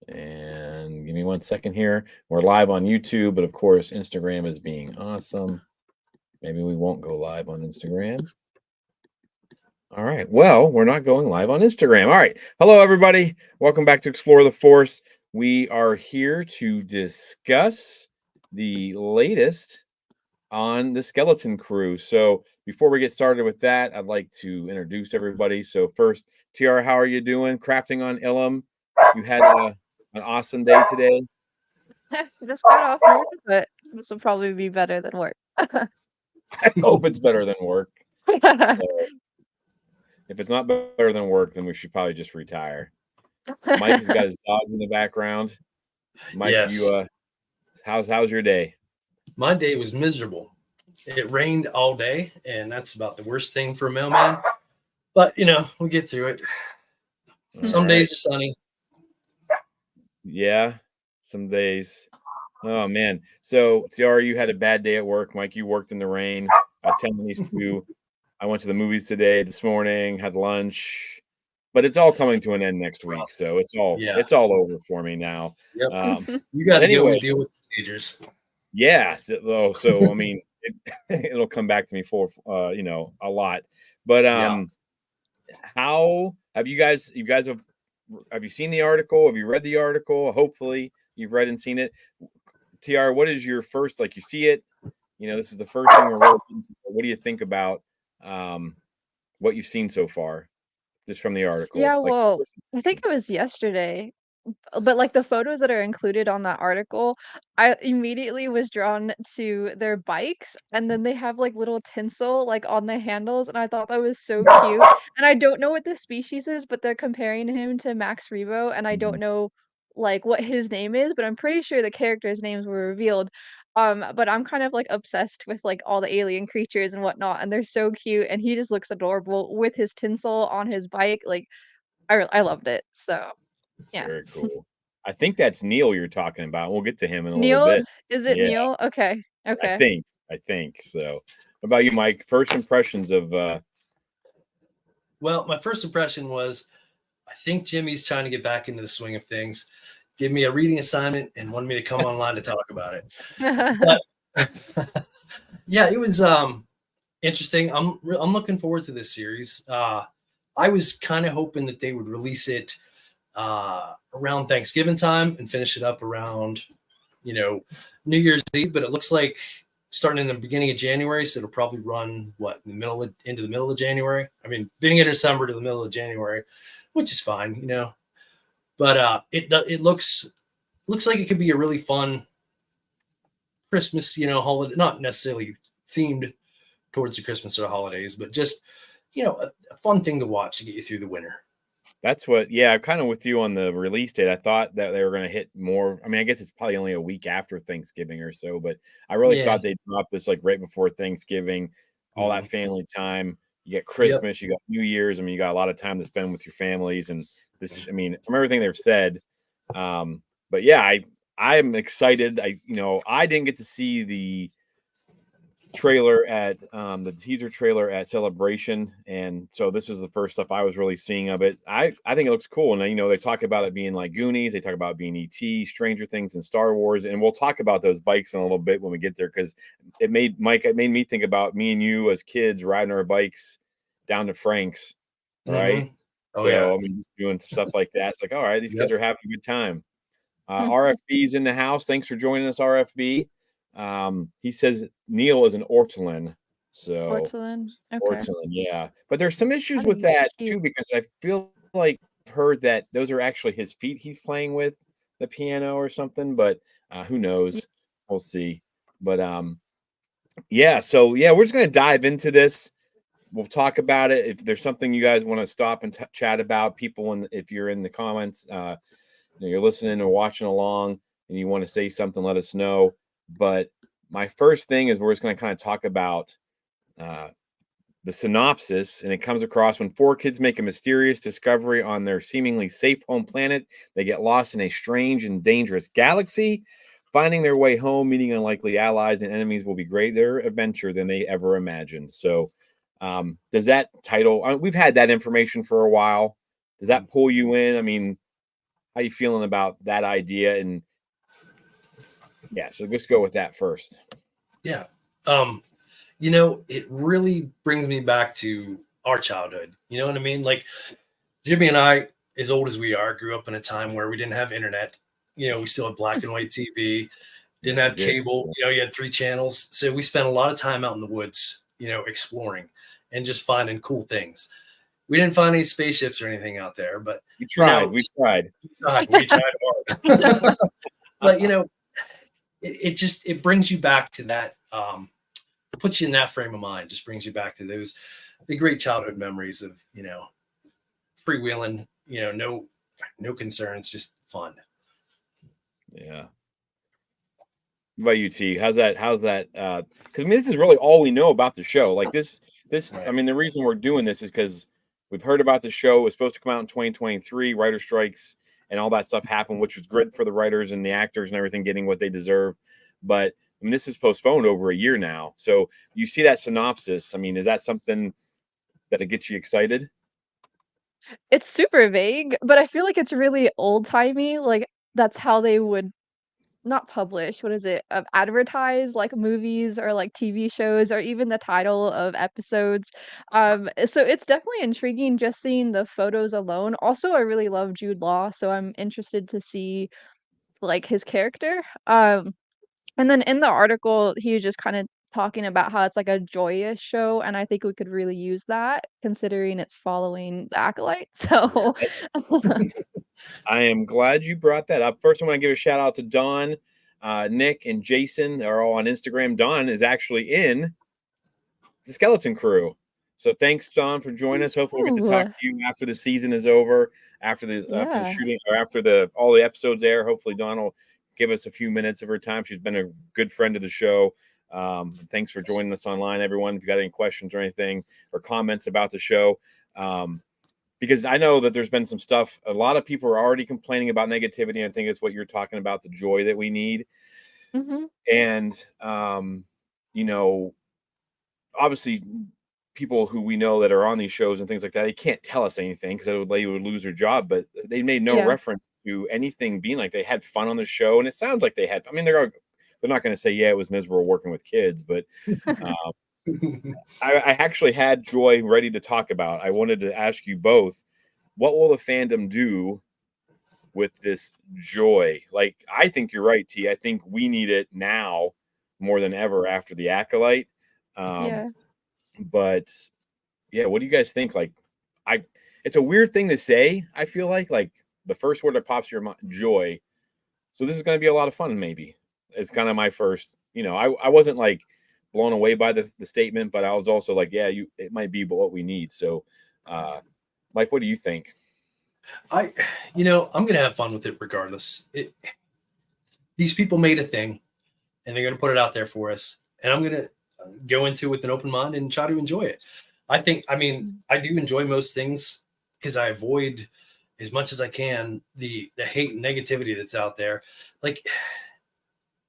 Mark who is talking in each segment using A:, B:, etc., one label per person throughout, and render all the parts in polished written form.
A: And give me 1 second here. We're live on YouTube, but of course, Instagram is being awesome. Maybe we won't go live on Instagram. All right. Well, we're not going live on Instagram. All right. Hello, everybody. Welcome back to Explore the Force. We are here to discuss the latest on the Skeleton Crew. So before we get started with that, I'd like to introduce everybody. So first, Tiara, how are you doing? Crafting on Ilum. You had an awesome day today.
B: Just got off work, but this will probably be better than work.
A: I hope it's better than work. So, if it's not better than work, then we should probably just retire. Mike has got his dogs in the background. Mike,
C: Yes.
A: you how's your day?
C: My day was miserable. It rained all day, and that's about the worst thing for a mailman. But we get through it. Some days are sunny.
A: Yeah, some days. Oh man. So Tiara, you had a bad day at work. Mike, you worked in the rain. I was telling these two, I went to the movies this morning, had lunch, but it's all coming to an end next week. So it's all over for me now.
C: Yep. You got to deal with teenagers.
A: Yeah. So I mean, it'll come back to me for a lot. But how have you guys have you seen the article? Have you read the article? Hopefully you've read and seen it. TR, what is your first, like, you see it, this is the first thing we're working. What do you think about what you've seen so far just from the article?
B: Yeah, well, I think it was yesterday, but like the photos that are included on that article, I immediately was drawn to their bikes, and then they have like little tinsel like on the handles, and I thought that was so cute. And I don't know what the species is, but they're comparing him to Max Rebo, and I don't know like what his name is, but I'm pretty sure the characters' names were revealed. But I'm kind of like obsessed with like all the alien creatures and whatnot, and they're so cute, and he just looks adorable with his tinsel on his bike. Like I loved it. So yeah.
A: Very cool. I think that's Neil you're talking about. We'll get to him in a
B: Neil?
A: little bit.
B: Is it Neil? Okay.
A: I think so. What about you, Mike? First impressions of
C: Well, my first impression was, I think Jimmy's trying to get back into the swing of things. Give me a reading assignment and wanted me to come online to talk about it. But, yeah, it was interesting. I'm looking forward to this series. I was kind of hoping that they would release it around Thanksgiving time and finish it up around, New Year's Eve. But it looks like starting in the beginning of January, so it'll probably run into the middle of January. I mean, beginning of December to the middle of January, which is fine, But it looks like it could be a really fun Christmas, holiday, not necessarily themed towards the Christmas or the holidays, but just a fun thing to watch to get you through the winter.
A: That's what, I'm kind of with you on the release date. I thought that they were going to hit more. I mean, I guess it's probably only a week after Thanksgiving or so, but I really thought they'd drop this like right before Thanksgiving, all that family time. You get Christmas, you got New Year's. I mean, you got a lot of time to spend with your families. And this, I mean, from everything they've said, but yeah, I'm excited. I didn't get to see the trailer at the teaser trailer at Celebration, and so this is the first stuff I was really seeing of it. I think it looks cool, and they talk about it being like Goonies, they talk about being ET, Stranger Things, and Star Wars, and we'll talk about those bikes in a little bit when we get there, because it made me think about me and you as kids riding our bikes down to Frank's, right?
C: Oh yeah,
A: I mean, just doing stuff like that. It's like, all right, these kids are having a good time. RFB's in the house. Thanks for joining us, RFB. He says Neil is an ortolan. So
B: Ortolan? Okay.
A: Ortolan, yeah. But there's some issues with that too, because I feel like I've heard that those are actually his feet he's playing with the piano or something, but who knows? We'll see. But so we're just gonna dive into this. We'll talk about it. If there's something you guys want to stop and chat about, people, if you're in the comments, you're listening or watching along and you want to say something, let us know. But my first thing is we're just going to kind of talk about the synopsis, and it comes across: when four kids make a mysterious discovery on their seemingly safe home planet, they get lost in a strange and dangerous galaxy. Finding their way home, meeting unlikely allies and enemies will be greater adventure than they ever imagined. So does that title, we've had that information for a while, Does that pull you in? I mean, how you feeling about that idea? And yeah, so let's go with that first.
C: Yeah. It really brings me back to our childhood. You know what I mean? Like Jimmy and I, as old as we are, grew up in a time where we didn't have internet. We still had black and white TV, didn't have cable. You had 3 channels. So we spent a lot of time out in the woods, exploring and just finding cool things. We didn't find any spaceships or anything out there, but
A: we tried. We tried
C: hard. But it brings you back to that, puts you in that frame of mind, just brings you back to the great childhood memories of, freewheeling, no concerns, just fun.
A: Yeah. What about you, T? How's that? Because I mean, this is really all we know about the show. Like this.
C: Right.
A: I mean, the reason we're doing this is because we've heard about the show. It was supposed to come out in 2023. Writer strikes and all that stuff happened, which was good for the writers and the actors and everything getting what they deserve. But I mean, this is postponed over a year now. So you see that synopsis. I mean, is that something that'll get you excited?
B: It's super vague, but I feel like it's really old-timey, like, that's how they would not publish, what is it? Advertise, like, movies or, like, TV shows or even the title of episodes. So it's definitely intriguing just seeing the photos alone. Also, I really love Jude Law, so I'm interested to see, like, his character. And then in the article, he was just kinda talking about how it's, like, a joyous show, and I think we could really use that considering it's following The Acolyte, so
A: I am glad you brought that up. First, I want to give a shout out to Dawn, Nick, and Jason. They're all on Instagram. Dawn is actually in the Skeleton Crew. So thanks, Dawn, for joining us. Hopefully, we'll get to talk
B: Ooh,
A: to you after the season is over, after the
B: yeah.
A: shooting, or after all the episodes air. Hopefully, Dawn will give us a few minutes of her time. She's been a good friend of the show. Thanks for joining us online, everyone. If you got any questions or anything or comments about the show, because I know that there's been some stuff. A lot of people are already complaining about negativity. I think it's what you're talking about, the joy that we need.
B: Mhm.
A: And, you know, obviously, people who we know that are on these shows and things like that, they can't tell us anything because they would lose their job. But they made no
B: Yeah.
A: reference to anything being like they had fun on the show. And it sounds like they had, I mean, they're not going to say, yeah, it was miserable working with kids, but uh, I actually had joy ready to talk about. I wanted to ask you both, what will the fandom do with this joy? Like, I think you're right, T. I think we need it now more than ever after the Acolyte. Um,
B: Yeah.
A: but yeah, what do you guys think? Like, I, it's a weird thing to say. I feel like the first word that pops to your mind, joy. So this is going to be a lot of fun. Maybe it's kind of my first. I wasn't like blown away by the statement, but I was also like, yeah, it might be what we need. So, Mike, what do you think?
C: I'm gonna have fun with it regardless. These people made a thing, and they're gonna put it out there for us, and I'm gonna go into it with an open mind and try to enjoy it. I mean,
B: Mm.
C: I do enjoy most things because I avoid as much as I can the hate and negativity that's out there. Like,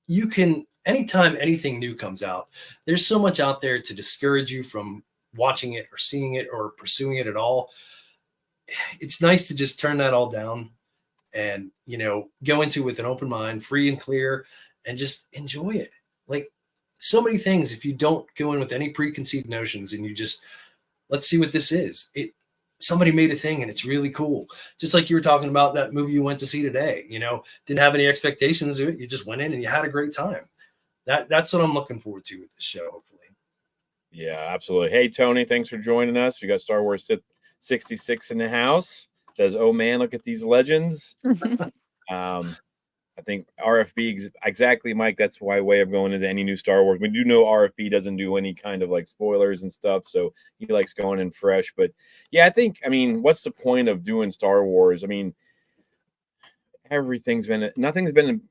C: you can, anytime anything new comes out, there's so much out there to discourage you from watching it or seeing it or pursuing it at all. It's nice to just turn that all down and go into it with an open mind, free and clear, and just enjoy it. Like, so many things, if you don't go in with any preconceived notions and you just, let's see what this is, somebody made a thing and it's really cool. Just like you were talking about that movie you went to see today, didn't have any expectations of it, you just went in and you had a great time. That's what I'm looking forward to with the show, hopefully.
A: Yeah, absolutely. Hey, Tony, thanks for joining us. We got Star Wars 66 in the house. Says, oh man, look at these legends. Um, I think RFB exactly, Mike. That's why way of going into any new Star Wars. We do know RFB doesn't do any kind of like spoilers and stuff, so he likes going in fresh. But yeah, I mean, what's the point of doing Star Wars? I mean, nothing's been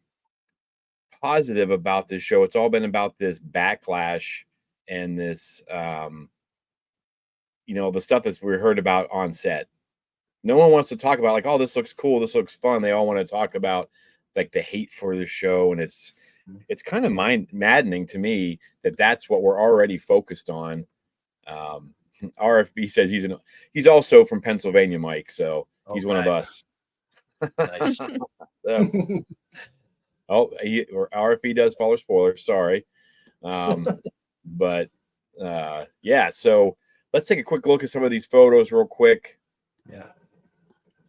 A: positive about this show. It's all been about this backlash and this, the stuff that's we heard about on set. No one wants to talk about like, oh, this looks cool, this looks fun. They all want to talk about like the hate for the show, and it's kind of mind maddening to me that that's what we're already focused on. Um, RFB says he's also from Pennsylvania, Mike. So he's one of
C: Okay.
A: us.
C: Nice.
A: So, or RFB does follow spoilers. Sorry. But yeah, so let's take a quick look at some of these photos real quick.
C: Yeah.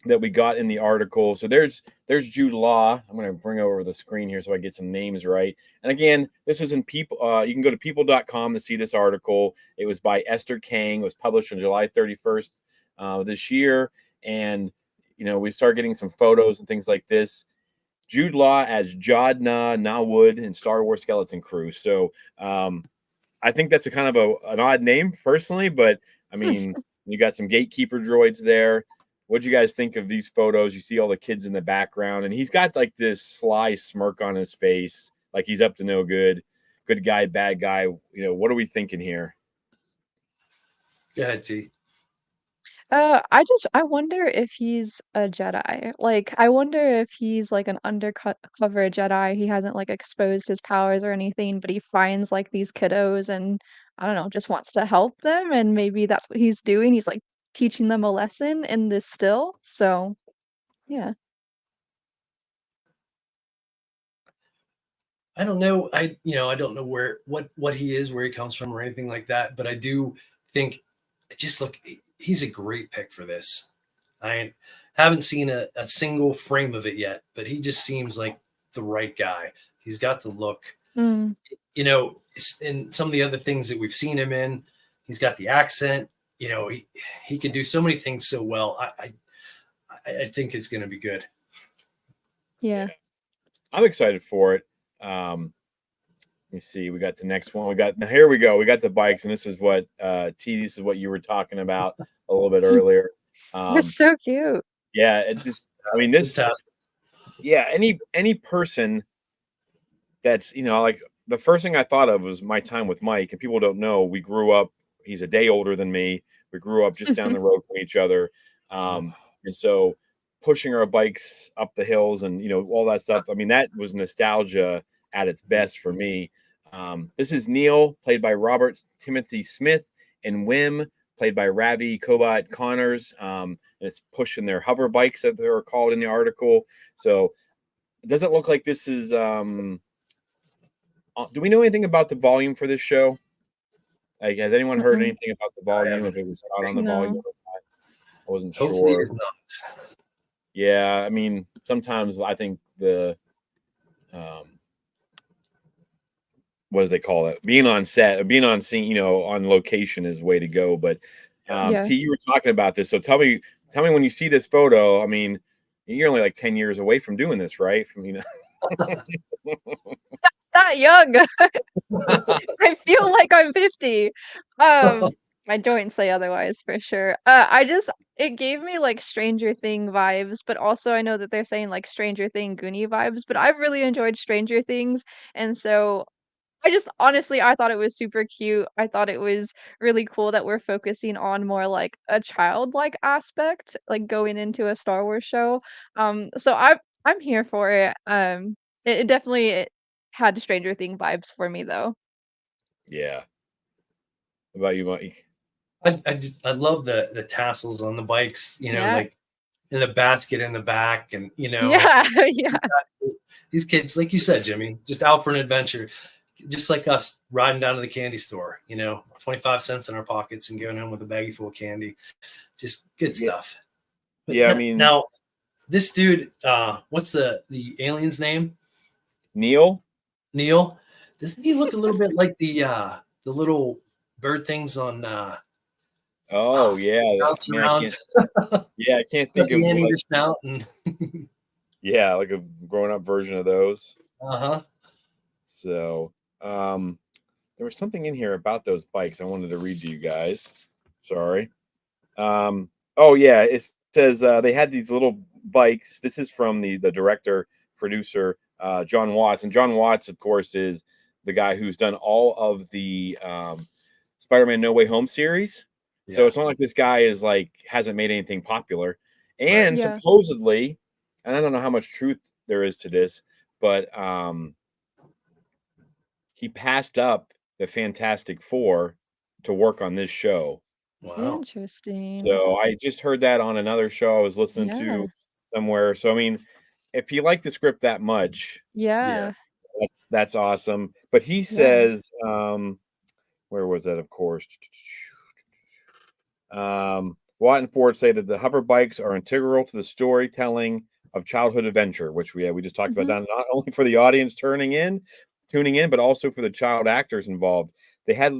A: That we got in the article. So there's Jude Law. I'm going to bring over the screen here so I get some names right. And again, this was in People. You can go to people.com to see this article. It was by Esther Kang. It was published on July 31st this year. And, we start getting some photos and things like this. Jude Law as Jodna Nawood in Star Wars Skeleton Crew. So I think that's a kind of an odd name personally, but I mean, you got some gatekeeper droids there. What'd you guys think of these photos? You see all the kids in the background, and he's got like this sly smirk on his face, like he's up to no good. Good guy, bad guy. What are we thinking here?
C: Go ahead, T.
B: I wonder if he's a Jedi. Like, I wonder if he's like an undercover Jedi. He hasn't like exposed his powers or anything, but he finds like these kiddos and I don't know, just wants to help them, and maybe that's what he's doing. He's like teaching them a lesson in this still. So, yeah.
C: I don't know. I don't know what he is, where he comes from, or anything like that. But I do think, he's a great pick for this. I haven't seen a single frame of it yet, but he just seems like the right guy. He's got the look.
B: Mm.
C: In some of the other things that we've seen him in, he's got the accent. He can do so many things so well. I think it's going to be good.
B: Yeah.
A: I'm excited for it. Let me see. We got the next one. Here we go. We got the bikes, and this is what this is what you were talking about a little bit earlier.
B: They're so cute.
A: Yeah, yeah, any person that's like the first thing I thought of was my time with Mike, and people don't know we grew up. He's a day older than me. We grew up just down the road from each other, and so pushing our bikes up the hills and all that stuff. I mean, that was nostalgia at its best for me. This is Neil, played by Robert Timothy Smith, and Wim, played by Ravi Kobat Connors. And it's pushing their hover bikes, that they were called in the article. So it doesn't look like this is. Do we know anything about the volume for this show? Like, has anyone heard
B: Mm-mm.
A: anything about the volume? If it was out on the volume,
B: No.
A: I wasn't
C: Hopefully
A: sure.
C: it's not.
A: Yeah, I mean, sometimes I think the what do they call it? Being on set, being on scene, on location is the way to go. But
B: Yeah.
A: T, you were talking about this, so tell me when you see this photo. I mean, you're only like 10 years away from doing this, right?
B: That young. I feel like I'm 50. My joints say otherwise for sure. It gave me like Stranger Thing vibes, but also I know that they're saying like Stranger Thing Goonie vibes, but I've really enjoyed Stranger Things, and so I thought it was super cute. I thought it was really cool that we're focusing on more like a childlike aspect, like going into a Star Wars show. So I'm here for it. It definitely had Stranger Thing vibes for me though.
A: Yeah. What about you, Mike?
C: I love the tassels on the bikes,
B: Yeah.
C: like in the basket in the back, and
B: Yeah, yeah.
C: these kids, like you said, Jimmy, just out for an adventure, just like us riding down to the candy store, 25 cents in our pockets and going home with a baggie full of candy. Just good stuff. But
A: Yeah, I mean,
C: now this dude, what's the alien's name?
A: Neil.
C: Doesn't he look a little bit like the little bird things on
A: Oh yeah,
C: bounce
A: man,
C: around?
A: I can't think of
C: the
A: like,
C: snout and
A: yeah, like a grown up version of those.
C: uh-huh.
A: So, there was something in here about those bikes I wanted to read to you guys. Sorry. Oh yeah, it says they had these little bikes. This is from the director producer John Watts, and John Watts, of course, is the guy who's done all of the Spider-Man No Way Home series. So it's not like this guy is like hasn't made anything popular. And
B: Yeah.
A: supposedly, and I don't know how much truth there is to this, but he passed up the Fantastic Four to work on this show.
C: Wow.
B: Interesting.
A: So I just heard that on another show I was listening
B: Yeah.
A: to somewhere. So I mean, if you like the script that much,
C: Yeah.
B: Yeah.
A: that's awesome. But he
B: Yeah.
A: says, where was that? Of course, Watt and Ford say that the hover bikes are integral to the storytelling of childhood adventure, which we just talked about.
B: Mhm.
A: Not only for the audience tuning in, but also for the child actors involved. They had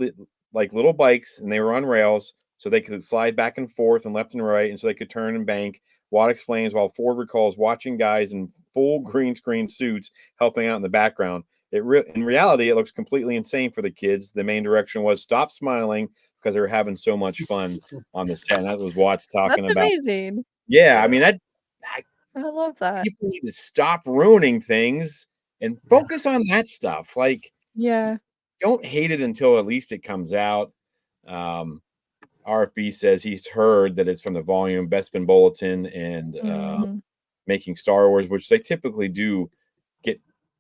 A: like little bikes, and they were on rails, so they could slide back and forth and left and right, and so they could turn and bank. Watt explains while Ford recalls watching guys in full green screen suits helping out in the background. In reality, it looks completely insane for the kids. The main direction was stop smiling because they were having so much fun on the set. And that was Watts talking
B: That's
A: about.
B: amazing.
A: Yeah, I
C: Yeah.
A: mean
B: I love that.
A: people need to stop ruining things and
C: Yeah.
A: focus on that stuff. Like,
B: Yeah.
A: don't hate it until at least it comes out. Um, RFB says he's heard that it's from the volume Bespin Bulletin and
B: Mhm.
A: Making Star Wars, which they typically do get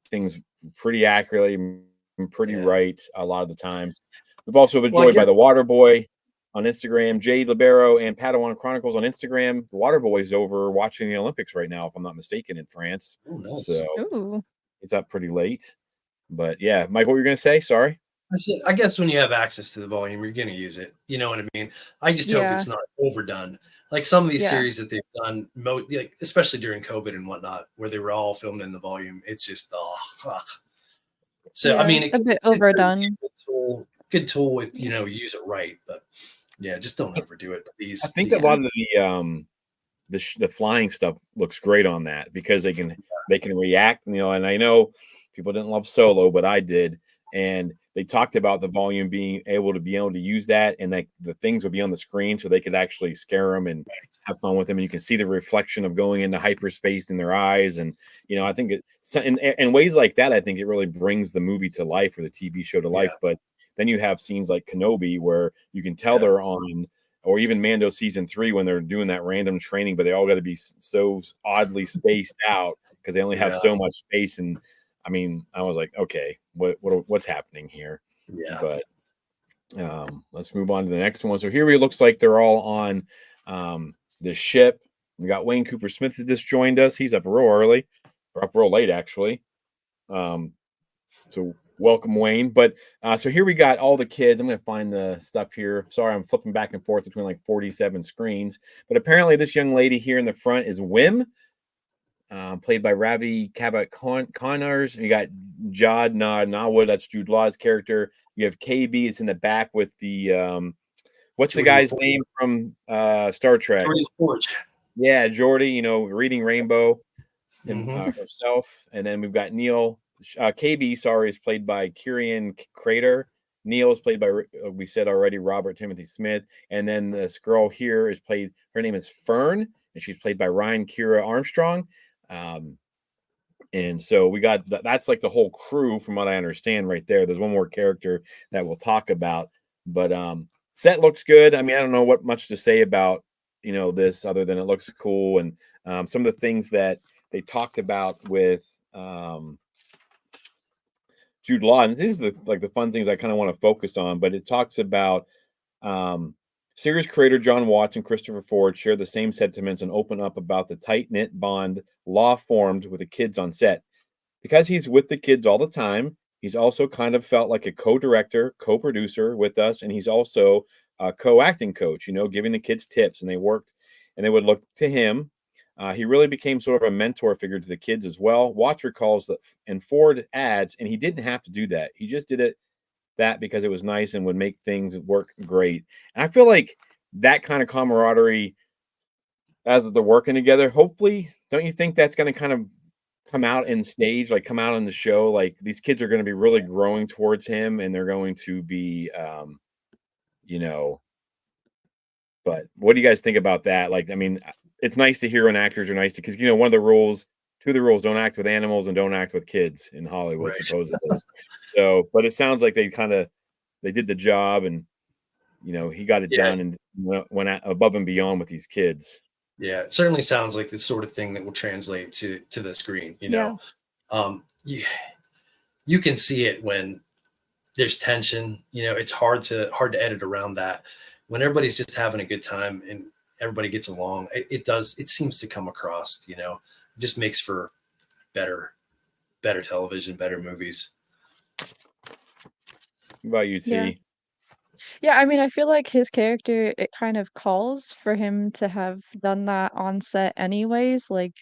A: things pretty accurately and pretty
C: Yeah.
A: right a lot of the times. We've also been
C: Well, I
A: joined by
C: guess.
A: the Water Boy on Instagram, Jade Libero, and Padawan Chronicles on Instagram. The Water Boy's over watching the Olympics right now, if I'm not mistaken, in France.
C: Oh, nice.
A: So
B: Ooh.
A: he's up pretty late. But yeah, Mike, what were you going to say? Sorry.
C: I guess when you have access to the volume, you're going to use it. You know what I mean? I just hope
B: Yeah.
C: it's not overdone. Like some of these
B: Yeah.
C: series that they've done, like, especially during COVID and whatnot, where they were all filmed in the volume. It's just, ugh. So, I
B: Yeah.
C: mean,
B: A bit
C: it certainly be
B: overdone.
C: a good tool if,
B: Yeah.
C: you use it right. But yeah, just don't overdo it,
A: I
C: please.
A: think a
C: Please.
A: lot of the flying stuff looks great on that because they can react, and I know people didn't love Solo, but I did, and they talked about the volume being able to use that, and like the things would be on the screen so they could actually scare them and have fun with them, and you can see the reflection of going into hyperspace in their eyes, and I think in ways like that, I think it really brings the movie to life or the TV show to life.
C: Yeah.
A: But then you have scenes like Kenobi where you can tell
C: Yeah.
A: they're on, or even Mando season 3 when they're doing that random training, but they all got to be so oddly spaced out because they only have
C: Yeah.
A: so much space. And I mean, I was like, okay, what's happening here?
C: Yeah.
A: But let's move on to the next one. So here it looks like they're all on the ship. We got Wayne Cooper Smith that just joined us. He's up real early, or up real late actually. So welcome, Wayne. But so here we got all the kids. I'm going to find the stuff here. Sorry, I'm flipping back and forth between like 47 screens. But apparently, this young lady here in the front is Wim, played by Ravi Kabat Connors. You got Jod Nawood. That's Jude Law's character. You have KB. It's in the back with the what's the
C: Geordie
A: guy's
C: LaForge.
A: name from Star Trek?
C: Geordie LaForge.
A: Yeah, Geordie. Reading Rainbow
C: Mhm.
A: herself, and then we've got Neil. KB, sorry, is played by Kieran Crater. Neil is played by we said already Robert Timothy Smith, and then this girl here is played. Her name is Fern, and she's played by Ryan Kira Armstrong. And so we got that's like the whole crew, from what I understand, right there. There's one more character that we'll talk about, but set looks good. I mean, I don't know what much to say about this other than it looks cool, and some of the things that they talked about with Jude Law, and this is the fun things I kind of want to focus on. But it talks about um, series creator John Watts and Christopher Ford share the same sentiments and open up about the tight knit bond Law formed with the kids on set. Because he's with the kids all the time, he's also kind of felt like a co-director, co-producer with us, and he's also a co-acting coach. Giving the kids tips, and they would look to him. He really became sort of a mentor figure to the kids as well. Watts recalls that, and Ford adds, and he didn't have to do that. He just did that because it was nice and would make things work great. And I feel like that kind of camaraderie as they're working together, hopefully, don't you think that's going to kind of come out in stage, like come out in the show? Like these kids are going to be really growing towards him, and they're going to be, you know, but what do you guys think about that? Like, I mean, it's nice to hear when actors are nice to, because one of the rules, two of the rules, don't act with animals and don't act with kids in Hollywood,
C: Right.
A: supposedly. So, but it sounds like they did the job, and he got it
C: Yeah.
A: done and went above and beyond with these kids.
C: Yeah. It certainly sounds like the sort of thing that will translate to the screen.
B: Yeah.
C: You can see it when there's tension. It's hard to edit around that when everybody's just having a good time and everybody gets along, it seems to come across, you know, it just makes for better television, better movies.
A: What about you,
B: Yeah.
A: T?
B: Yeah, I mean, I feel like his character, it kind of calls for him to have done that on set anyways, like,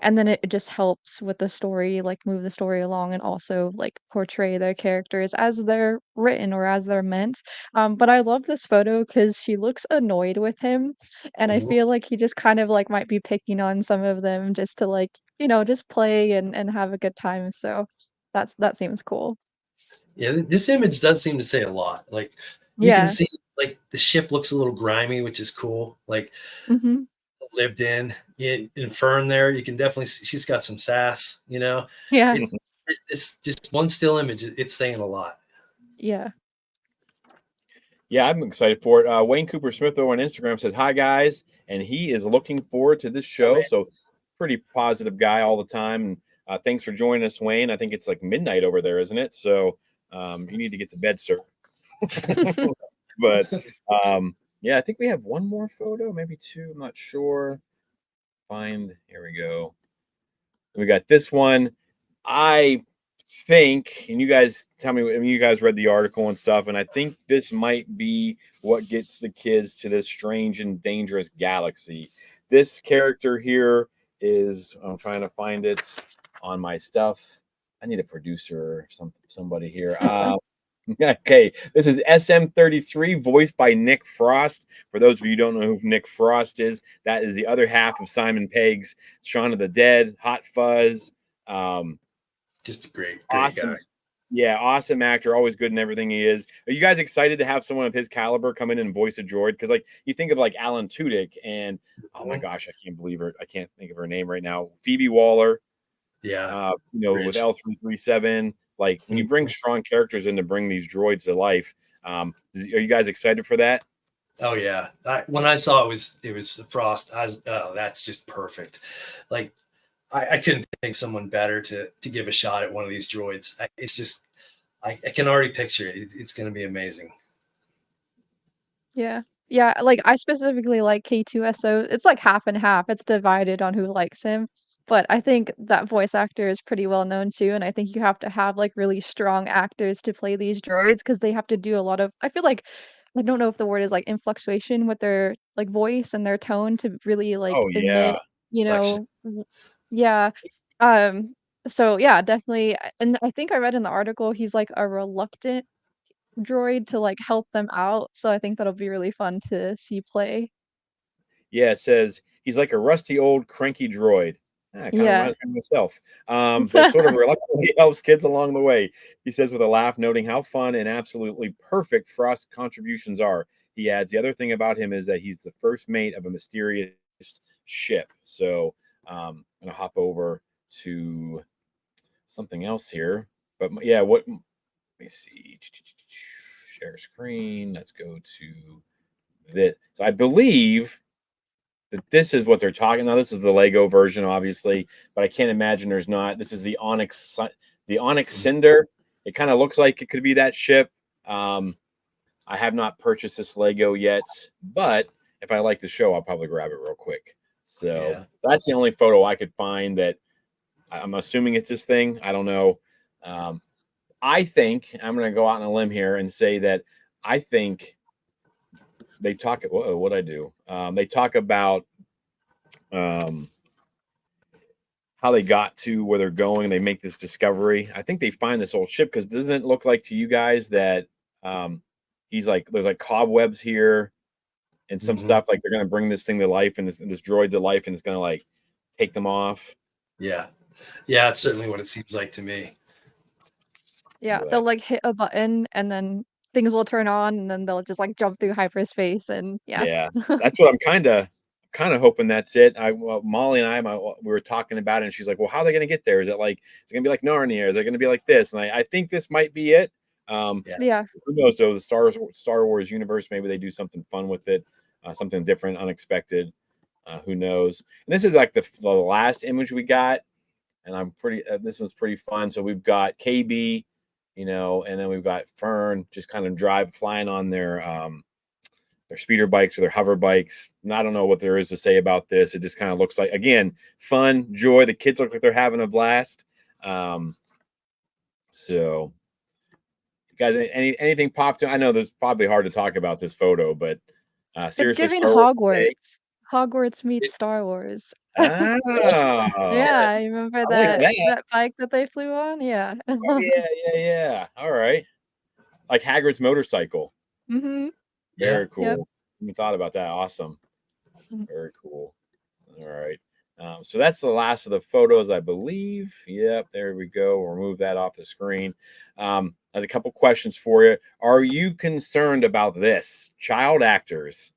B: and then it just helps with the story, like move the story along and also like portray their characters as they're written or as they're meant. But I love this photo because she looks annoyed with him, and I
C: Mhm.
B: feel like he just kind of like might be picking on some of them just to like, just play and have a good time. So that seems cool.
C: Yeah, this image does seem to say a lot. Like you can
B: Yeah.
C: see like the ship looks a little grimy, which is cool. Like
B: Hmm.
C: lived in Fern there. You can definitely see she's got some sass, you know.
B: Yeah.
C: It's just one still image. It's saying a lot.
B: Yeah.
A: Yeah, I'm excited for it. Wayne Cooper Smith over on Instagram says, "Hi guys," and he is looking forward to this
C: Oh
A: show. So, pretty positive guy all the time. And thanks for joining us, Wayne. I think it's like midnight over there, isn't it? So, you need to get to bed, sir. But yeah, I think we have one more photo, maybe two. I'm not sure. Here we go. We got this one. I think, and you guys tell me, I mean, you guys read the article and stuff, and I think this might be what gets the kids to this strange and dangerous galaxy. This character here is, I'm trying to find it on my stuff. I need a producer or somebody here. Okay, this is SM33, voiced by Nick Frost. For those of you who don't know who Nick Frost is, that is the other half of Simon Pegg's Shaun of the Dead, Hot Fuzz. Um,
C: Just a great guy.
A: awesome. Yeah, awesome actor, always good in everything he is. Are you guys excited to have someone of his caliber come in and voice a droid? Because like you think of like Alan Tudyk and oh my gosh, I can't believe her. I can't think of her name right now. Phoebe Waller.
C: Yeah,
A: With
C: Rich.
A: L337, like when you bring
C: Mhm.
A: strong characters in to bring these droids to life, are you guys excited for that?
C: Oh yeah. When I saw it was Frost. I was, oh, that's just perfect. Like I couldn't think someone better to give a shot at one of these droids. It's just I can already picture it. It's going to be amazing.
B: Yeah. Yeah, like, I specifically like K2SO. It's like half and half. It's divided on who likes him, but I think that voice actor is pretty well known too, and I think you have to have, like, really strong actors to play these droids because they have to do a lot of I feel like I don't know if the word is, like, influctuation with their, like, voice and their tone to really, like,
A: Oh
B: emit,
A: yeah,
C: Flexion.
B: yeah. Um, so, yeah, definitely, and I think I read in the article he's, like, a reluctant droid to, like, help them out, so I think that'll be really fun to see play.
A: yeah. It says he's like a rusty old cranky droid. It kind of
B: Yeah.
A: reminds me of myself. That sort of reluctantly helps kids along the way. He says with a laugh, noting how fun and absolutely perfect Frost's contributions are. He adds, the other thing about him is that he's the first mate of a mysterious ship. So I'm gonna hop over to something else here. But yeah, let me see. Share screen. Let's go to this. So I believe that this is what they're talking. Now this is the Lego version, obviously, but I can't imagine there's not. This is the Onyx Cinder. It kind of looks like it could be that ship. Um, I have not purchased this Lego yet, but if I like the show, I'll probably grab it real quick. So
C: Yeah.
A: that's the only photo I could find that I'm assuming it's this thing. I don't know. Um, I think I'm going to go out on a limb here and say that I think they talk. Whoa, what I do? They talk about um, how they got to where they're going. They make this discovery. I think they find this old ship because doesn't it look like to you guys that um, he's like there's like cobwebs here and some
C: Mhm.
A: stuff like they're going to bring this thing to life and this droid to life and it's going to like take them off.
C: Yeah. Yeah, it's certainly what it seems like to me.
B: Yeah, they'll,
A: But
B: like, hit a button, and then things will turn on, and then they'll just, like, jump through hyperspace, and yeah.
A: yeah, that's what I'm kind of hoping that's it. Molly and we were talking about it, and she's like, "Well, how are they going to get there? Is it going to be like Narnia? Is it going to be like this?" And I think this might be it.
C: Yeah.
B: Yeah.
A: Who knows? Though the Star Wars universe, maybe they do something fun with it, something different, unexpected. Who knows? And this is like the last image we got, and I'm pretty. This was pretty fun. So we've got KB, and then we've got Fern just kind of flying on their speeder bikes or their hover bikes. I don't know what there is to say about this. It just kind of looks like, again, fun, joy. The kids look like they're having a blast. So, guys, anything popped? I know this is probably hard to talk about this photo, but
B: It's
A: seriously,
B: giving
A: Star Wars today.
B: Hogwarts. Hogwarts meets
C: It,
B: Star Wars.
A: Oh,
B: Yeah, you remember
A: I like that.
B: that bike that they flew on? Yeah.
A: Oh, yeah. All right. Like Hagrid's motorcycle.
B: Mhm.
C: yeah.
A: Very
B: Yep.
A: cool. You thought about that. Awesome.
B: Mm.
A: Very cool. All right. So that's the last of the photos, I believe. Yep, there we go. We'll remove that off the screen. I had a couple questions for you. Are you concerned about this? Child actors.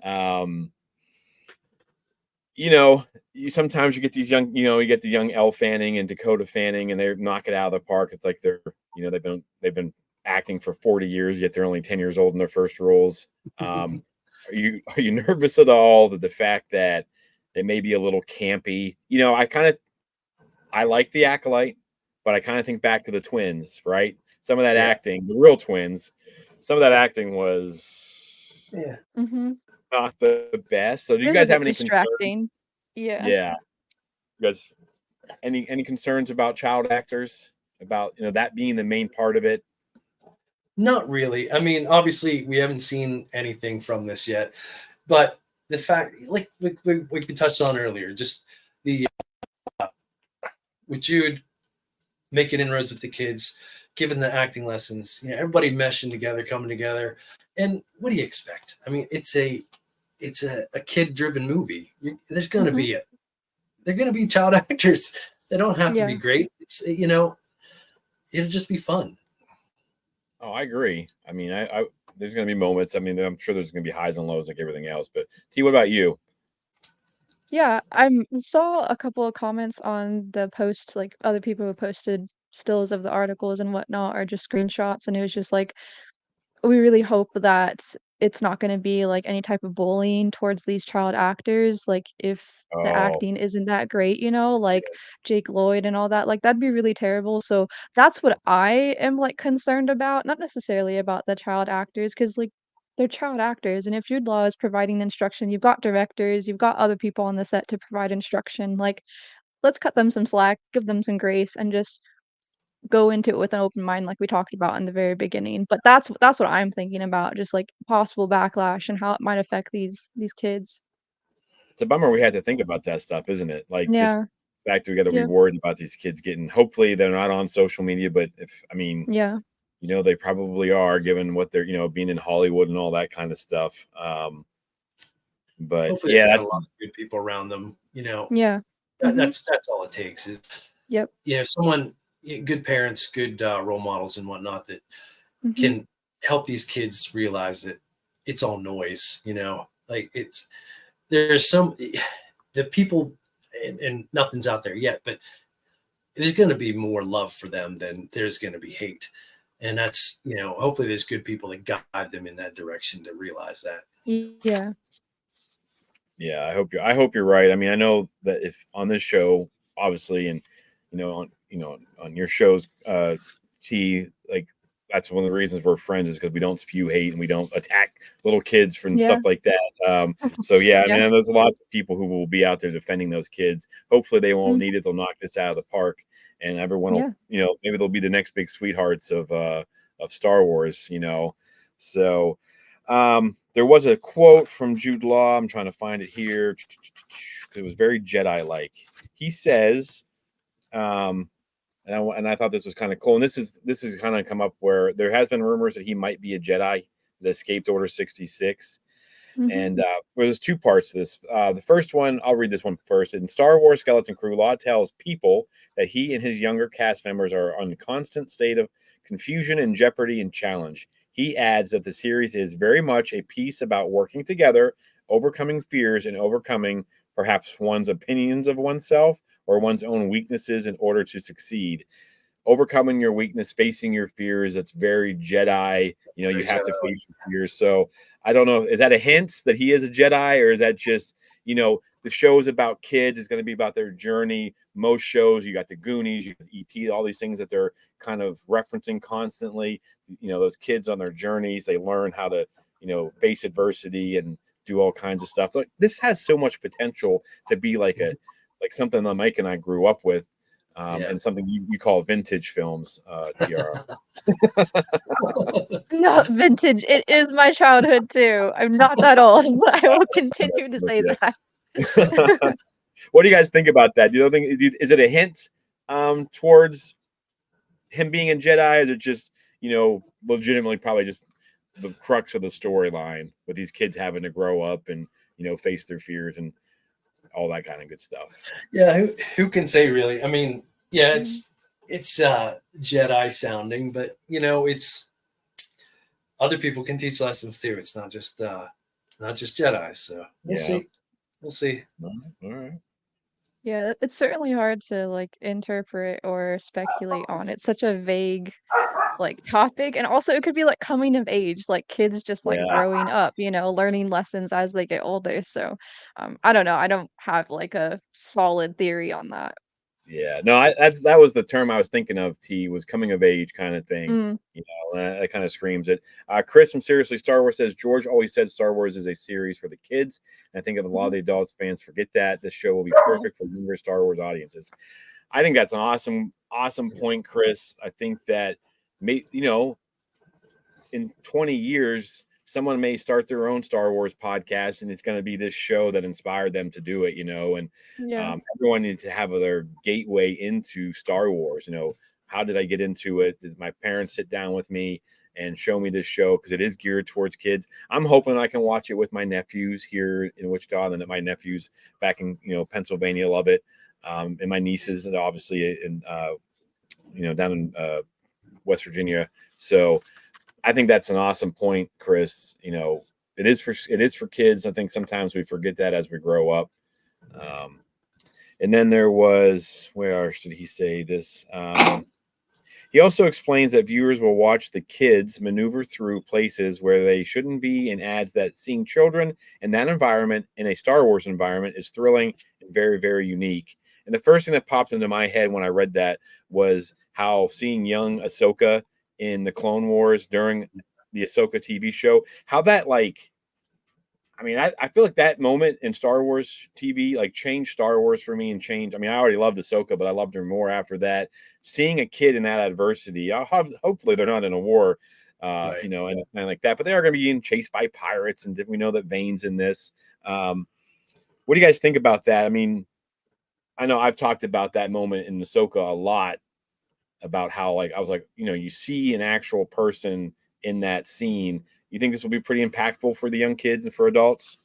A: Um, sometimes you get these young, you get the young Elle Fanning and Dakota Fanning, and they knock it out of the park. It's like they've been acting for 40 years, yet they're only 10 years old in their first roles. Are you nervous at all that the fact that it may be a little campy? I like the Acolyte, but I kind of think back to the twins, right? Some of that
C: Yeah.
A: acting, the real twins, some of that acting was
C: Yeah.
B: Mhm.
A: not the best. So do
B: It
A: you
B: was a
A: guys have
B: bit
A: any concerns?
B: distracting. Yeah.
A: Yeah. You guys any concerns about child actors? About that being the main part of it?
C: Not really. I mean, obviously, we haven't seen anything from this yet, but the fact, like we touched on earlier, just the with Jude making inroads with the kids, giving the acting lessons, everybody meshing together, coming together. And what do you expect? I mean, it's a kid driven movie. There's gonna
B: Mhm.
C: be they're gonna be child actors. They don't have to be
B: Yeah.
C: great. It'll just be fun.
A: Oh, I agree. I mean, I there's going to be moments. I mean, I'm sure there's going to be highs and lows like everything else. But T, what about you?
B: Yeah, saw a couple of comments on the post, like other people who posted stills of the articles and whatnot, or just screenshots, and it was just like, we really hope that it's not gonna be, like, any type of bullying towards these child actors, like, if the
A: Oh,
B: acting isn't that great, like
A: yeah.
B: Jake Lloyd and all that, like, that'd be really terrible, so that's what I am, like, concerned about, not necessarily about the child actors, because like, they're child actors, and if Jude Law is providing instruction, you've got directors, you've got other people on the set to provide instruction, like, let's cut them some slack, give them some grace, and just go into it with an open mind like we talked about in the very beginning. But that's what I'm thinking about, just, like, possible backlash and how it might affect these kids.
A: It's a bummer we had to think about that stuff, isn't it? Like, just
B: Yeah.
A: the fact that we got to be
B: Yep.
A: worried about these kids getting. Hopefully, they're not on social media, but
B: Yeah.
A: they probably are, given what they're, being in Hollywood and all that kind of stuff. But
C: Hopefully,
A: yeah,
C: they've got a
A: that's
C: lot of good people around them.
B: Yeah.
C: That,
B: Mhm.
C: that's all it takes is
B: Yep.
C: someone, good parents, good role models and whatnot that
B: Mhm.
C: can help these kids realize that it's all noise. Like there's some the people, and nothing's out there yet, but there's going to be more love for them than there's going to be hate. And that's, hopefully there's good people that guide them in that direction to realize that.
B: Yeah.
A: Yeah, I hope you're right. I mean, I know that if on this show, obviously, and on your shows, T, like that's one of the reasons we're friends is because we don't spew hate and we don't attack little kids and stuff
B: Yeah.
A: like that. So yeah, I
B: Yeah.
A: mean, there's lots of people who will be out there defending those kids. Hopefully, they won't
B: Mhm.
A: need it. They'll knock this out of the park, and everyone will,
B: Yeah.
A: maybe they'll be the next big sweethearts of Star Wars. So. There was a quote from Jude Law. I'm trying to find it here. It was very Jedi-like. He says, and I thought this was kind of cool. And this is kind of come up where there has been rumors that he might be a Jedi that escaped Order 66.
B: Mhm.
A: And there's two parts to this. The first one, I'll read this one first. In Star Wars Skeleton Crew, Law tells people that he and his younger cast members are on a constant state of confusion and jeopardy and challenge. He adds that the series is very much a piece about working together, overcoming fears, and overcoming perhaps one's opinions of oneself or one's own weaknesses in order to succeed. Overcoming your weakness, facing your fears. That's very Jedi. You
C: Very
A: have
C: Jedi.
A: to face your fears. So I don't know. Is that a hint that he is a Jedi, or is that just the show is about kids? It's going to be about their journey. Most shows, you got the Goonies, you got ET, all these things that they're kind of referencing constantly. Those kids on their journeys, they learn how to face adversity and do all kinds of stuff. So, like, this has so much potential to be like something that Mike and I grew up with, and something you call vintage films, Tiara.
B: It's not vintage. It is my childhood too. I'm not that old, but I will continue to say that.
A: What do you guys think about that? Do you think is it a hint towards him being a Jedi? Is it just legitimately probably just the crux of the storyline with these kids having to grow up and face their fears and all that kind of good stuff?
C: Yeah, who can say really? I mean, yeah, it's Jedi sounding, but it's other people can teach lessons too. It's not just Jedi. So we'll see. We'll see.
A: All right.
B: Yeah, it's certainly hard to like interpret or speculate on. It's such a vague like topic, and also it could be like coming of age, like kids just like
A: Yeah.
B: growing up, learning lessons as they get older. So, I don't know. I don't have like a solid theory on that.
A: Yeah, no, that was the term I was thinking of. T was coming of age kind of thing.
B: Mm,
A: That kind of screams it. Chris from Seriously Star Wars says George always said Star Wars is a series for the kids. And I think a lot of
B: mhm.
A: the adults fans forget that this show will be perfect for younger Star Wars audiences. I think that's an awesome point, Chris. I think that in 20 years, someone may start their own Star Wars podcast, and it's going to be this show that inspired them to do it, and
B: Yeah.
A: everyone needs to have their gateway into Star Wars. How did I get into it? Did my parents sit down with me and show me this show? Because it is geared towards kids. I'm hoping I can watch it with my nephews here in Wichita, and that my nephews back in Pennsylvania love it, and my nieces, and obviously down in West Virginia. So I think that's an awesome point, Chris. It is for kids. I think sometimes we forget that as we grow up. And then there was, where should he say this? He also explains that viewers will watch the kids maneuver through places where they shouldn't be, and adds that seeing children in that environment, in a Star Wars environment, is thrilling and very, very unique. And the first thing that popped into my head when I read that was how seeing young Ahsoka in the Clone Wars during the Ahsoka TV show, how that I feel like that moment in Star Wars TV changed Star Wars for me, and changed. I already loved Ahsoka, but I loved her more after that. Seeing a kid in that adversity, hopefully they're not in a war,
C: Right.
A: and it's kind of like that, but they are going to be being chased by pirates, and we know that Vane's in this. What do you guys think about that? I know I've talked about that moment in Ahsoka a lot, about how I was like, you see an actual person in that scene. You think this will be pretty impactful for the young kids and for adults?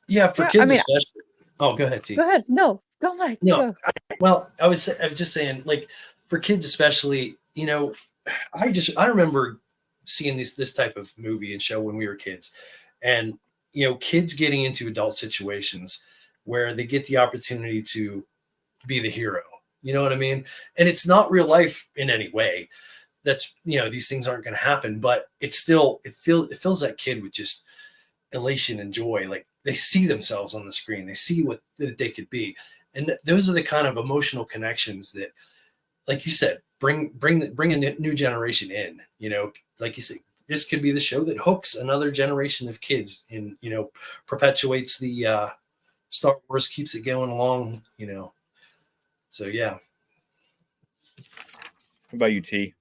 C: Yeah, for
B: Yeah,
C: kids especially. Oh, go ahead, T.
B: go ahead. No, go, Mike.
C: No,
B: Go.
C: well, I was just saying, like, for kids especially, I remember seeing this type of movie and show when we were kids, and kids getting into adult situations where they get the opportunity to be the hero. You know what I mean? And it's not real life in any way. That's these things aren't going to happen, but it fills that kid with just elation and joy. Like, they see themselves on the screen, they see what they could be, and those are the kind of emotional connections that, like you said, bring a new generation in. Like you said, this could be the show that hooks another generation of kids, and perpetuates the Star Wars, keeps it going along. So yeah.
A: What about you, T?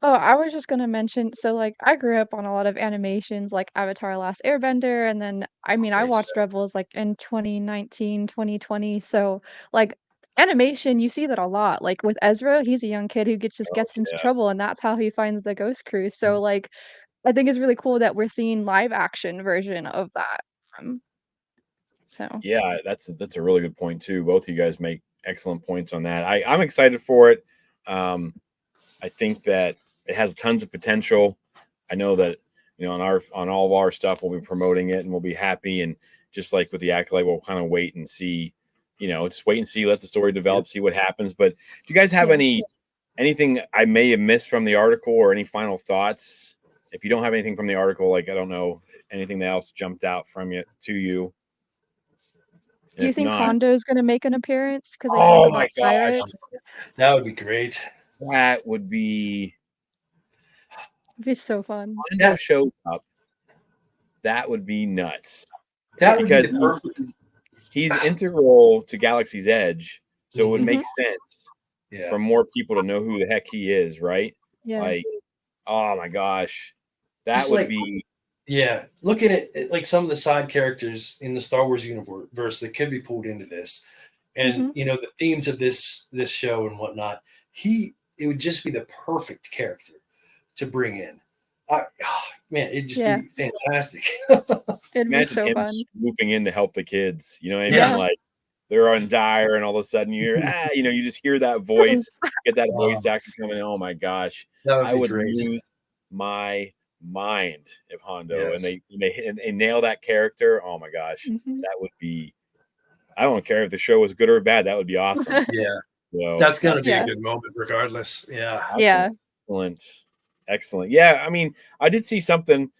B: Oh, I was just gonna mention, so like I grew up on a lot of animations like Avatar Last Airbender, and then I
C: Great
B: watched
C: stuff.
B: Rebels like in 2019, 2020. So like animation, you see that a lot. Like with Ezra, he's a young kid who just
A: Oh,
B: gets into
A: yeah.
B: trouble, and that's how he finds the Ghost Crew. So like I think it's really cool that we're seeing live action version of that. Um, so
A: Yeah, that's a really good point too. Both of you guys make excellent points on that. I'm excited for it. Um, I think that it has tons of potential. I know that on all of our stuff we'll be promoting it, and we'll be happy. And just like with the Acolyte, we'll kind of wait and see. Just wait and see. Let the story develop. See what happens. But do you guys have
B: yeah.
A: anything I may have missed from the article, or any final thoughts? If you don't have anything from the article, I don't know, anything else jumped out from you to you.
B: Do
A: And
B: you
A: if
B: think
A: not,
B: Hondo's gonna make an appearance? Because they talk
A: oh my
B: about
A: gosh,
B: pirates.
C: That would be great.
A: that would be
B: It'd be so fun.
A: Hondo shows up, that would be nuts.
C: That would be
A: Because
C: the perfect.
A: he's integral to Galaxy's Edge, so it would make
B: Mhm.
A: sense
C: Yeah.
A: for more people to know who the heck he is, right?
B: Yeah.
A: Like, oh my gosh, that
C: Just
A: would
C: like
A: be
C: Yeah, looking at like some of the side characters in the Star Wars universe that could be pulled into this, and
B: Mhm.
C: the themes of this show and whatnot, it would just be the perfect character to bring in. Man, it'd just
B: Yeah.
C: be fantastic.
B: It'd be
A: imagine
B: so
A: him
B: fun.
A: swooping in to help the kids. You know what I mean?
C: Yeah.
B: Yeah.
A: Like they're on dire, and all of a sudden you hear you just hear that voice, get that voice
C: Um,
A: actor coming in. Oh my gosh,
C: that would
A: I
C: be
A: would
C: great.
A: lose my mind if Hondo and
C: Yes.
A: they nail that character. Oh my gosh,
B: Mhm.
A: that would be. I don't care if the show was good or bad. That would be awesome.
C: Yeah,
A: So
C: that's gonna
A: that's
C: be a
B: Yeah.
C: good moment, regardless. Yeah.
A: That's an
B: Yeah.
A: excellent. Yeah, I mean, I did see something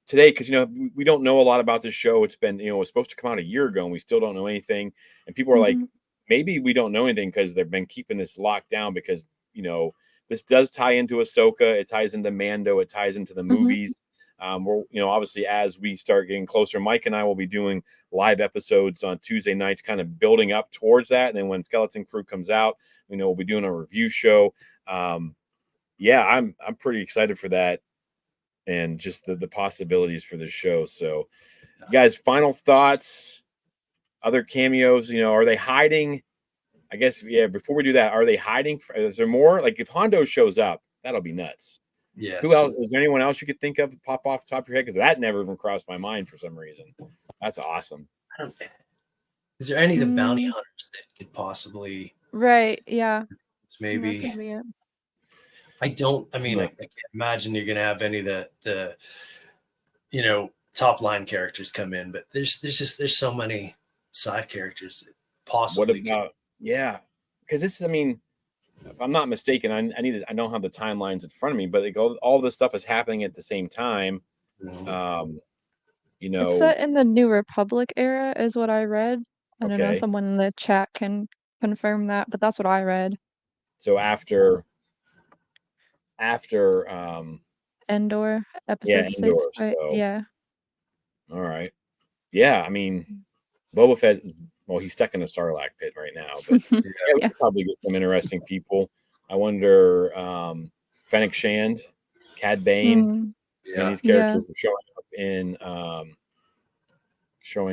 A: today because we don't know a lot about this show. It's been it was supposed to come out a year ago, and we still don't know anything. And people are like,
B: Mhm.
A: maybe we don't know anything because they've been keeping this locked down because this does tie into Ahsoka. It ties into Mando. It ties into the
B: Mhm.
A: movies. We're obviously as we start getting closer, Mike and I will be doing live episodes on Tuesday nights, kind of building up towards that. And then when Skeleton Crew comes out, we'll be doing a review show. Yeah, I'm pretty excited for that and just the possibilities for this show. So, you guys, final thoughts, other cameos, are they hiding? I guess yeah, before we do that, are they hiding? Is there more? Like if Hondo shows up, that'll be nuts. Who else?
C: Yes.
A: Is there anyone else you could think of pop off the top of your head? Because that never even crossed my mind for some reason. That's awesome.
C: I don't, is there any of the bounty
B: Mm,
C: hunters that could possibly
B: right, yeah. That
C: maybe?
B: could be it.
C: I don't. I mean, I can't imagine you're gonna have any of the top line characters come in, but there's so many side characters that
A: What
C: possibly could.
A: about yeah? Because this is, I mean, if I'm not mistaken, I don't have the timelines in front of me, but all this stuff is happening at the same time. Um, you
B: It's
A: know,
B: set in the New Republic era is what I read. I don't know,
A: okay.
B: someone in the chat can confirm that, but that's what I read.
A: So after
B: Endor,
A: yeah,
B: episode 6,
A: Endor.
B: right?
A: So
B: Yeah.
A: all right. Yeah, I mean, Boba Fett is well, he's stuck in a Sarlacc pit right now, but yeah, we
B: Yeah.
A: could probably get some interesting people. I wonder, Fennec Shand, Cad Bane.
B: Mm,
A: I mean,
C: Yeah,
A: these
B: yeah.
A: characters are showing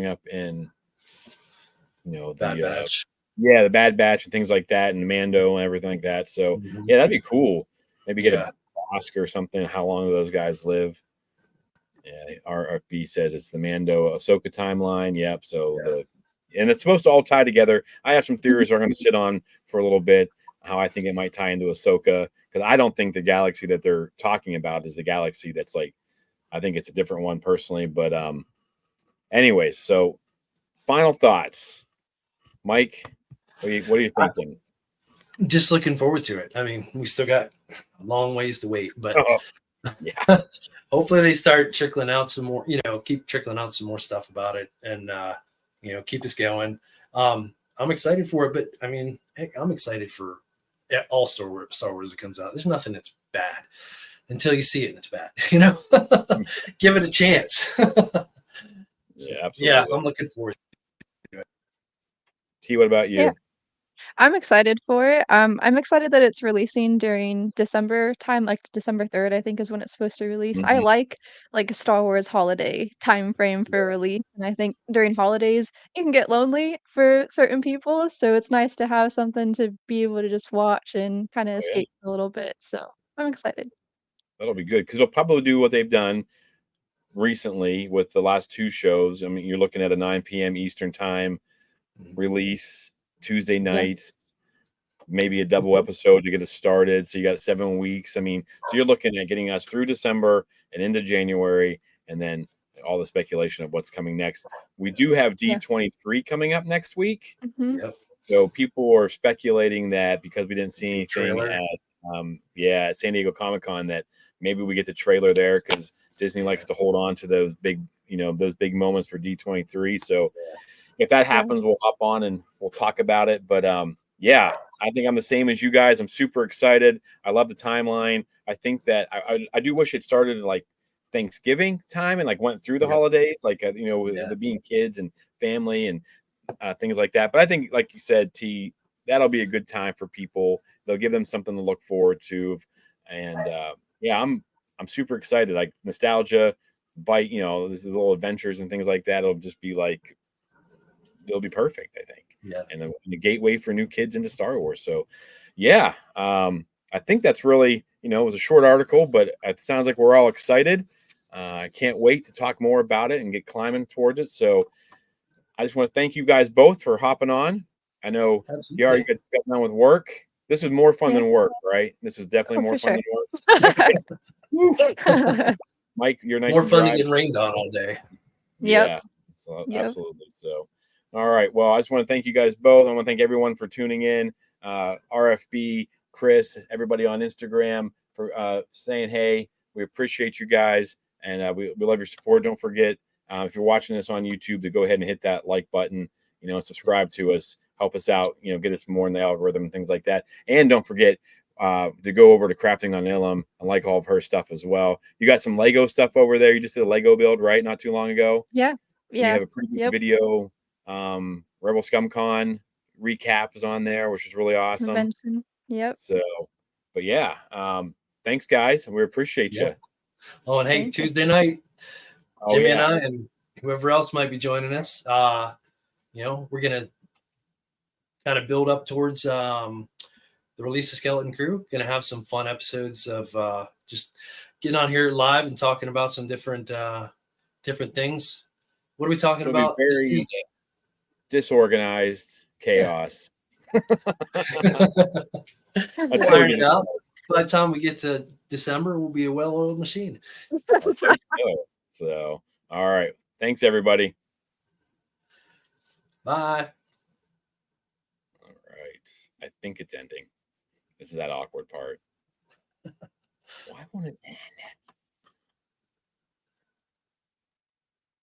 A: up in
C: Bad
A: the
C: Batch.
A: yeah, the Bad Batch and things like that, and Mando and everything like that. So
C: Mhm.
A: yeah, that'd be cool. Maybe get a
C: Yeah,
A: Oscar or something. How long do those guys live? Yeah, RFB says it's the Mando Ahsoka timeline. Yep. So
C: yeah.
A: and it's supposed to all tie together. I have some theories I'm going to sit on for a little bit. How I think it might tie into Ahsoka because I don't think the galaxy that they're talking about is the galaxy that's like. I think it's a different one personally. But anyways, so final thoughts, Mike. What are you thinking?
C: Just looking forward to it. I mean, we still got a long ways to wait, but
A: Oh, yeah.
C: hopefully they start trickling out some more. Keep trickling out some more stuff about it, and keep us going. I'm excited for it, but I mean, heck, I'm excited for all Star Wars that comes out. There's nothing that's bad until you see it and it's bad. Give it a chance.
A: Yeah,
C: So,
A: absolutely.
C: I'm looking forward to it.
A: T, what about you?
B: Yeah. I'm excited for it. I'm excited that it's releasing during December time, like December 3rd, I think is when it's supposed to release. I
A: Mhm.
B: like a Star Wars holiday time frame for release, and I think during holidays it can get lonely for certain people, so it's nice to have something to be able to just watch and kind of
A: Oh yeah,
B: escape a little bit. So I'm excited.
A: that'll be good because they'll probably do what they've done recently with the last two shows. I mean, you're looking at a 9 p.m. Eastern time
C: Mhm.
A: release Tuesday
B: Yeah.
A: nights, maybe a double episode to get us started. So you got 7 weeks. I mean, so you're looking at getting us through December and into January, and then all the speculation of what's coming next. We do have
B: Yeah.
A: D23 coming up next week.
B: Mhm.
C: Yep.
A: So people are speculating that because we didn't see anything
C: Trailer.
A: at San Diego Comic Con that maybe we get the trailer there because Disney likes to hold on to those big moments for D23. So if that
B: Yeah.
A: happens, we'll hop on and we'll talk about it. But Yeah, I think I'm the same as you guys. I'm super excited. I love the timeline. I think that I do wish it started like Thanksgiving time and like went through the
C: Yep.
A: holidays, like with
C: Yeah.
A: the being kids and family and things like that. But I think, like you said, T, that'll be a good time for people. They'll give them something to look forward to, and yeah, I'm super excited. Like nostalgia, bite, these little adventures and things like that. It'll just be like it'll be perfect, I think,
C: Yeah.
A: and the gateway for new kids into Star Wars. So, yeah, I think that's really it was a short article, but it sounds like we're all excited. I can't wait to talk more about it and get climbing towards it. So I just want to thank you guys both for hopping on. I know Tiara, you
C: Absolutely.
A: got done with work. This is more fun
B: Yeah.
A: than work, right? This is definitely
B: Oh,
A: more
B: for
A: fun
B: sure.
A: than work. Woo. Mike, you're nice
C: More
A: and
C: fun than
A: dry.
C: getting rained on all day.
B: Yep.
A: Yeah, so
B: Yep.
A: absolutely. So, all right. Well, I just want to thank you guys both. I want to thank everyone for tuning in. RFB, Chris, everybody on Instagram for saying hey. We appreciate you guys, and we love your support. Don't forget, if you're watching this on YouTube, to go ahead and hit that like button. And subscribe to us. Help us out. Get us more in the algorithm and things like that. And don't forget to go over to Crafting on Ilum and like all of her stuff as well. You got some Lego stuff over there. You just did a Lego build, right? Not too long ago.
B: Yeah.
A: And you
B: Yeah.
A: have a pretty good
B: Yep.
A: video. Rebel ScumCon recap is on there, which is really awesome.
B: Convention. Yep.
A: So, but yeah, thanks guys, and we appreciate
C: Yeah.
A: you.
C: Oh, and hey,
B: Thank you.
C: Tuesday night,
A: Oh
C: Jimmy and
A: yeah,
C: I and whoever else might be joining us, we're gonna kind of build up towards the release of Skeleton Crew. Gonna have some fun episodes of just getting on here live and talking about some different things. What are we talking
A: it'll be
C: about this
A: very
C: Tuesday?
A: disorganized
C: Yeah.
A: chaos.
C: We'll
A: That's
C: iron
A: really
C: it
A: gonna
C: out.
A: start.
C: By the time we get to December, we'll be a well-oiled machine.
A: I think so. So, all right, thanks everybody.
C: Bye.
A: All right, I think it's ending. This is that awkward part. Why won't it end?